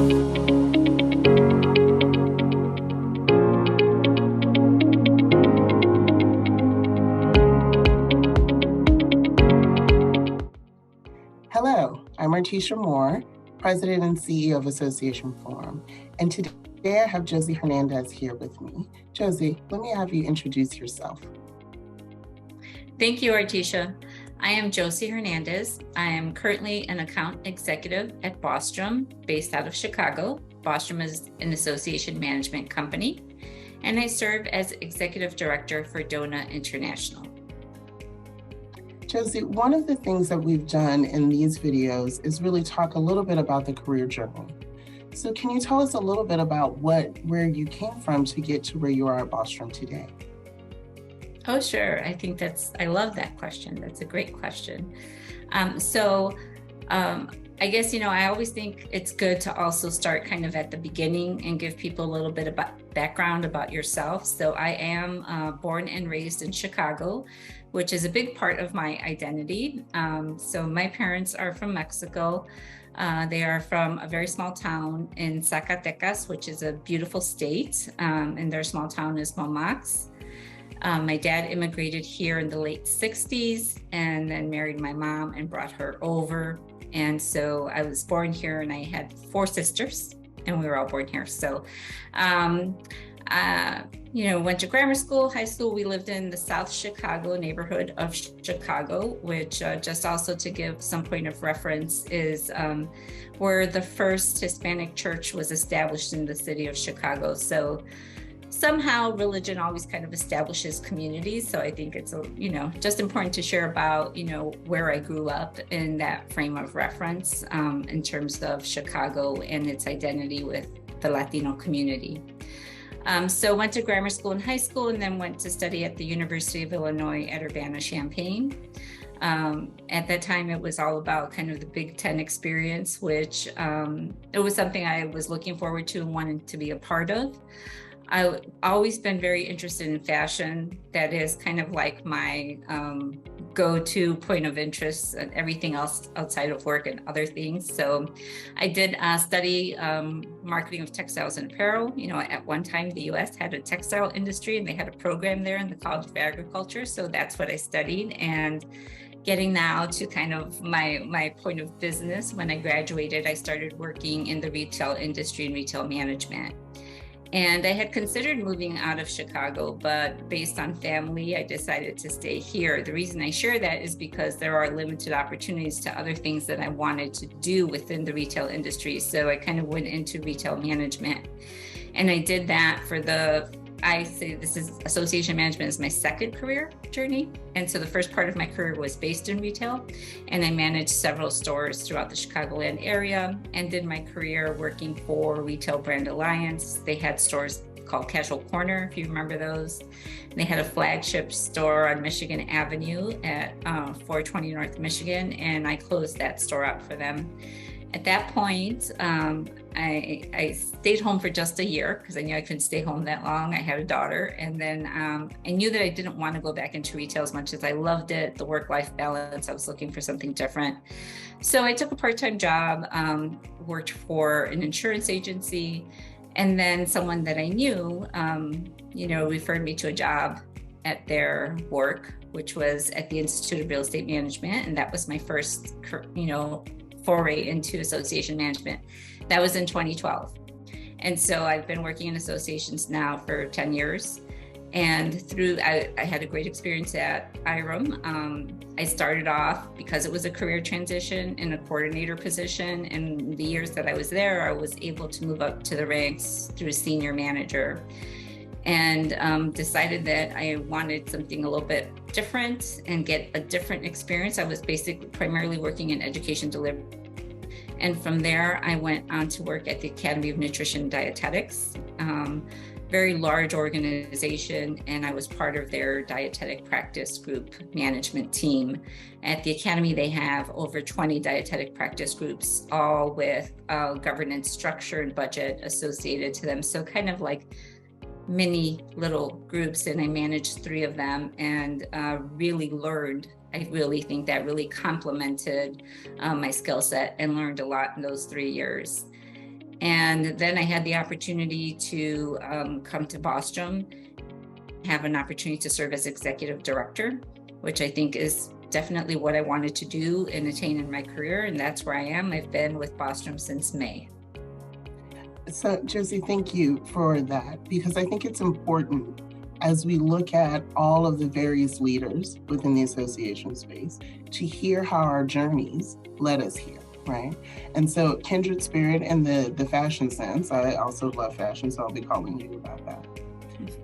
Hello, I'm Artisha Moore, President and CEO of Association Forum, and today I have Josie Hernandez here with me. Josie, let me have you introduce yourself. Thank you, Artisha. I am Josie Hernandez. I am currently an account executive at Bostrom, based out of Chicago. Bostrom is an association management company, and I serve as executive director for DONA International. Josie, one of the things that we've done in these videos is really talk a little bit about the career journey. So can you tell us a little bit about where you came from to get to where you are at Bostrom today? Oh, sure. I love that question. That's a great question. I guess, I always think it's good to also start kind of at the beginning and give people a little bit about background about yourself. So I am born and raised in Chicago, which is a big part of my identity. So my parents are from Mexico. They are from a very small town in Zacatecas, which is a beautiful state, and their small town is Momax. My dad immigrated here in the late 60s and then married my mom and brought her over. And so I was born here and I had 4 sisters and we were all born here. So, went to grammar school, high school. We lived in the South Chicago neighborhood of Chicago, which just also to give some point of reference is where the first Hispanic church was established in the city of Chicago. So somehow religion always kind of establishes communities. So I think it's, just important to share about, where I grew up in that frame of reference in terms of Chicago and its identity with the Latino community. So went to grammar school and high school and then went to study at the University of Illinois at Urbana-Champaign. At that time, it was all about kind of the Big Ten experience, which it was something I was looking forward to and wanted to be a part of. I've always been very interested in fashion. That is kind of like my go-to point of interest and everything else outside of work and other things. So I did study marketing of textiles and apparel. At one time, the US had a textile industry and they had a program there in the College of Agriculture. So that's what I studied. And getting now to kind of my point of business, when I graduated, I started working in the retail industry and retail management. And I had considered moving out of Chicago, but based on family, I decided to stay here. The reason I share that is because there are limited opportunities to other things that I wanted to do within the retail industry. So I kind of went into retail management. And I did that I say this is association management is my second career journey. And so the first part of my career was based in retail, and I managed several stores throughout the Chicagoland area and did my career working for Retail Brand Alliance. They had stores called Casual Corner, if you remember those. They had a flagship store on Michigan Avenue at 420 North Michigan, and I closed that store up for them. At that point, I stayed home for just a year because I knew I couldn't stay home that long. I had a daughter, and then I knew that I didn't want to go back into retail as much as I loved it, the work-life balance. I was looking for something different. So I took a part-time job, worked for an insurance agency, and then someone that I knew, referred me to a job at their work, which was at the Institute of Real Estate Management, and that was my first, foray into association management. That was in 2012. And so I've been working in associations now for 10 years. And I had a great experience at IREM. I started off because it was a career transition in a coordinator position. And the years that I was there, I was able to move up to the ranks through senior manager, and decided that I wanted something a little bit different and get a different experience. I was basically primarily working in education delivery. And from there, I went on to work at the Academy of Nutrition and Dietetics, very large organization, and I was part of their dietetic practice group management team. At the Academy, they have over 20 dietetic practice groups, all with governance structure and budget associated to them. So kind of like many little groups, and I managed 3 of them and really learned. I really think that really complemented my skill set and learned a lot in those 3 years. And then I had the opportunity to come to Bostrom, have an opportunity to serve as executive director, which I think is definitely what I wanted to do and attain in my career. And that's where I am. I've been with Bostrom since May. So Josie, thank you for that, because I think it's important as we look at all of the various leaders within the association space to hear how our journeys led us here, right? And so kindred spirit and the fashion sense, I also love fashion, so I'll be calling you about that.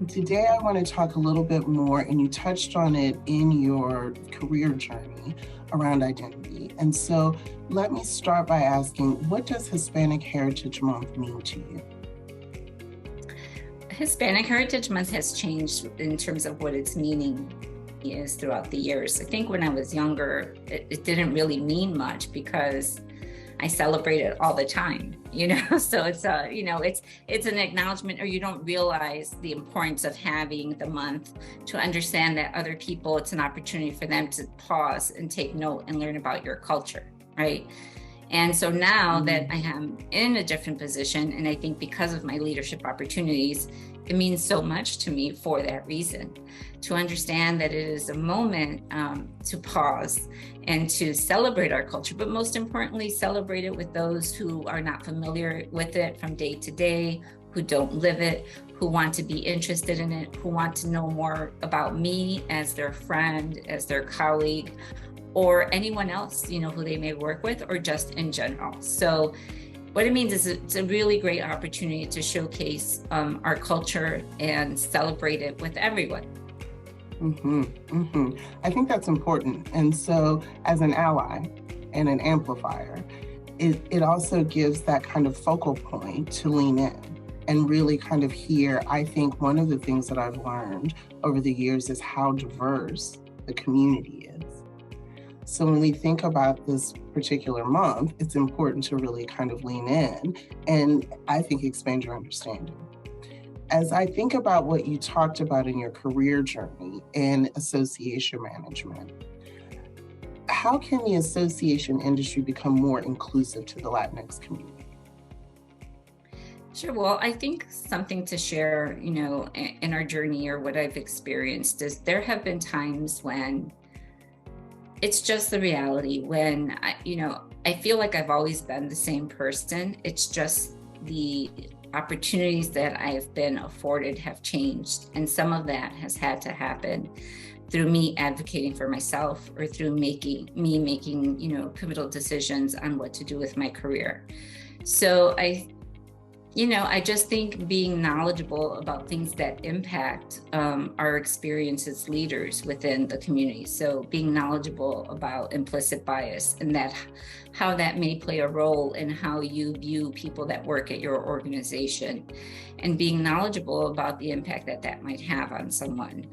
Today, I want to talk a little bit more, and you touched on it in your career journey around identity. And so let me start by asking, what does Hispanic Heritage Month mean to you? Hispanic Heritage Month has changed in terms of what its meaning is throughout the years. I think when I was younger, it didn't really mean much because I celebrate it all the time, so it's it's an acknowledgement, or you don't realize the importance of having the month to understand that other people, it's an opportunity for them to pause and take note and learn about your culture, right? And so now that I am in a different position, and I think because of my leadership opportunities, it means so much to me for that reason, to understand that it is a moment to pause and to celebrate our culture, but most importantly, celebrate it with those who are not familiar with it from day to day, who don't live it, who want to be interested in it, who want to know more about me as their friend, as their colleague, or anyone else, who they may work with, or just in general. So what it means is it's a really great opportunity to showcase our culture and celebrate it with everyone. I think that's important. And so as an ally and an amplifier, it also gives that kind of focal point to lean in and really kind of hear. I think one of the things that I've learned over the years is how diverse the community is. So when we think about this particular month, it's important to really kind of lean in and I think expand your understanding. As I think about what you talked about in your career journey in association management, how can the association industry become more inclusive to the Latinx community? Sure. Well, I think something to share, in our journey, or what I've experienced, is there have been times when it's just the reality, when I feel like I've always been the same person. It's just the opportunities that I've been afforded have changed. And some of that has had to happen through me advocating for myself, or through making pivotal decisions on what to do with my career. So I just think being knowledgeable about things that impact our experience as leaders within the community. So being knowledgeable about implicit bias, and how that may play a role in how you view people that work at your organization, and being knowledgeable about the impact that might have on someone.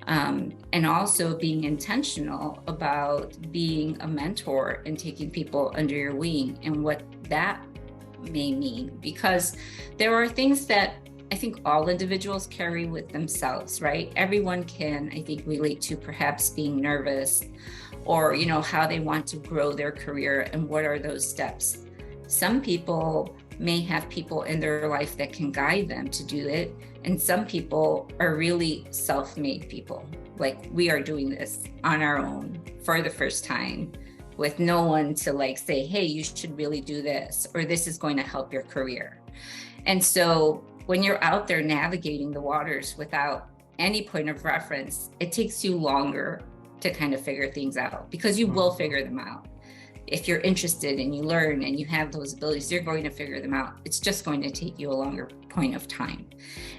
And also being intentional about being a mentor and taking people under your wing, and what that may mean, because there are things that I think all individuals carry with themselves, right? Everyone can, I think, relate to perhaps being nervous, or how they want to grow their career, and what are those steps. Some people may have people in their life that can guide them to do it, and some people are really self-made people, like we are doing this on our own for the first time, with no one to say, hey, you should really do this, or this is going to help your career. And so when you're out there navigating the waters without any point of reference, it takes you longer to kind of figure things out, because you will figure them out. If you're interested and you learn and you have those abilities, you're going to figure them out. It's just going to take you a longer point of time.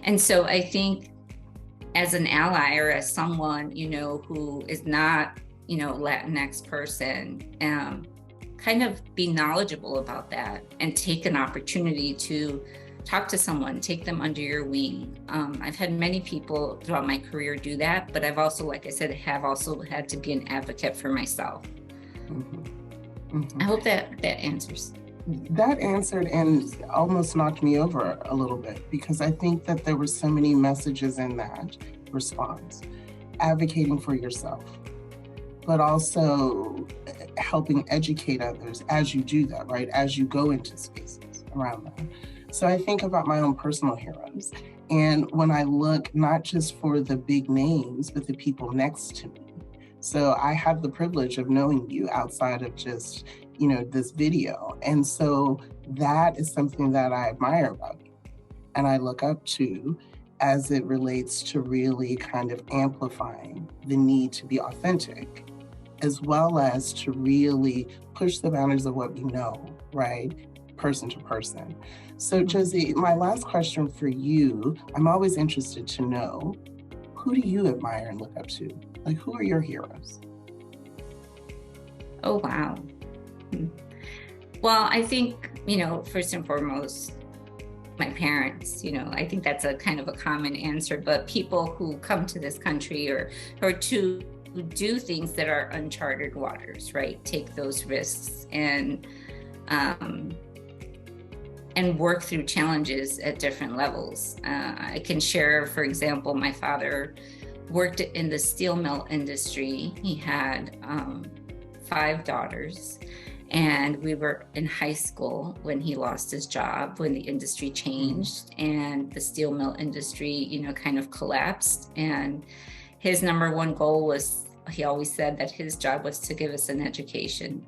And so I think as an ally, or as someone, who is not Latinx person, kind of be knowledgeable about that, and take an opportunity to talk to someone, take them under your wing. I've had many people throughout my career do that, but I've also, like I said, have also had to be an advocate for myself. I hope that answers. That answered, and almost knocked me over a little bit, because I think that there were so many messages in that response. Advocating for yourself, but also helping educate others as you do that, right? As you go into spaces. around that. So I think about my own personal heroes. And when I look not just for the big names, but the people next to me. So I have the privilege of knowing you outside of just, this video. And so that is something that I admire about you and I look up to as it relates to really kind of amplifying the need to be authentic, as well as to really push the boundaries of what we know, right? Person to person. So Josie, my last question for you, I'm always interested to know, who do you admire and look up to? Like, who are your heroes? Oh, wow. Well, I think, first and foremost, my parents, I think that's a kind of a common answer, but people who come to this country or to do things that are uncharted waters, right? Take those risks and work through challenges at different levels. I can share, for example, my father worked in the steel mill industry. He had 5 daughters, and we were in high school when he lost his job, when the industry changed and the steel mill industry, kind of collapsed. And his number one goal was, he always said that his job was to give us an education.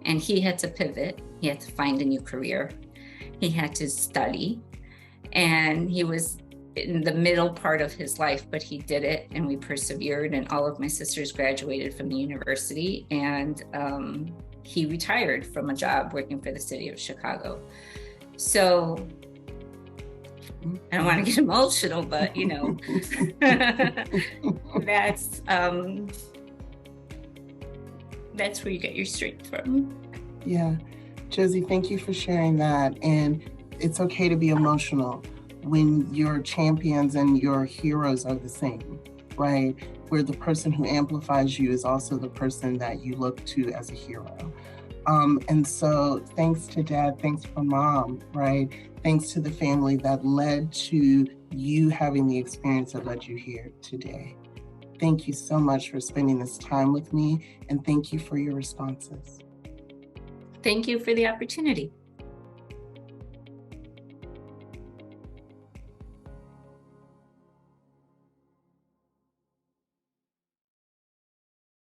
And he had to pivot. He had to find a new career. He had to study. And he was in the middle part of his life, but he did it and we persevered. And all of my sisters graduated from the university. And he retired from a job working for the city of Chicago. So I don't want to get emotional, but that's where you get your strength from. Yeah. Josie, thank you for sharing that. And it's okay to be emotional when your champions and your heroes are the same, right? Where the person who amplifies you is also the person that you look to as a hero. And so thanks to Dad, thanks for Mom, right? Thanks to the family that led to you having the experience that led you here today. Thank you so much for spending this time with me, and thank you for your responses. Thank you for the opportunity.